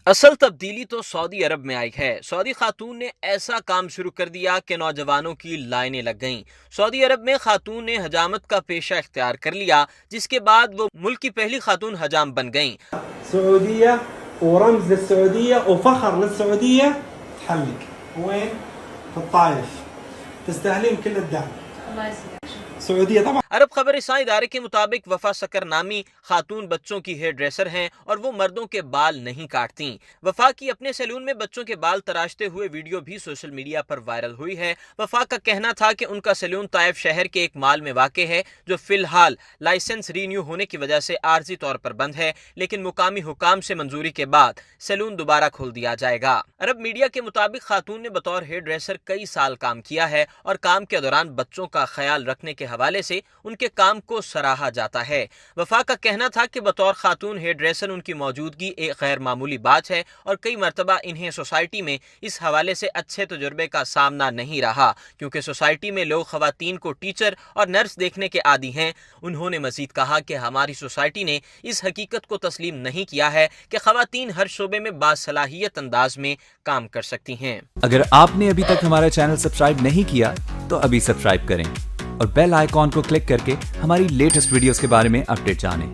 असल तब्दीली तो सऊदी अरब में आई है। सऊदी खातून ने ऐसा काम शुरू कर दिया कि नौजवानों की लाइनें लग गईं। सऊदी अरब में खातून ने हजामत का पेशा इख्तियार कर लिया, जिसके बाद वो मुल्क की पहली खातून हजाम बन गईं। سعودية ورمز للسعودية وفخر للسعودية تحلق وين؟ في الطايف تستاهلين كل الدعم. الله يسلمك. سعودية طبعا. अरब खबर रसां इदारे के मुताबिक वफा सकर नामी खातून बच्चों की हेयर ड्रेसर हैं और वो मर्दों के बाल नहीं काटती। वफा की अपने सैलून में बच्चों के बाल तराशते हुए वीडियो भी सोशल मीडिया पर वायरल हुई है। वफा का कहना था कि उनका सैलून ताइफ शहर के एक माल में वाक़ है, जो फिलहाल लाइसेंस रीन्यू होने की वजह से आर्जी तौर पर बंद है, लेकिन मुकामी हुकाम से मंजूरी के बाद सैलून दोबारा खोल दिया जाएगा। अरब मीडिया के मुताबिक खातून ने बतौर हेयर ड्रेसर कई साल काम किया है और काम के दौरान बच्चों का ख्याल रखने के हवाले से उनके काम को सराहा जाता है। वफा का कहना था कि बतौर खातून हेयर ड्रेसर उनकी मौजूदगी एक गैर मामूली बात है और कई मरतबा इन्हें सोसाइटी में इस हवाले से अच्छे तजुर्बे का सामना नहीं रहा, क्योंकि सोसाइटी में लोग खवातीन को टीचर और नर्स देखने के आदी हैं। उन्होंने मजीद कहा कि हमारी सोसाइटी ने इस हकीकत को तस्लीम नहीं किया है कि खवातीन हर शोबे में बासलाहियत अंदाज में काम कर सकती हैं। अगर आपने अभी तक हमारा चैनल सब्सक्राइब नहीं किया तो अभी सब्सक्राइब करें और बेल आइकॉन को क्लिक करके हमारी लेटेस्ट वीडियोस के बारे में अपडेट जानें।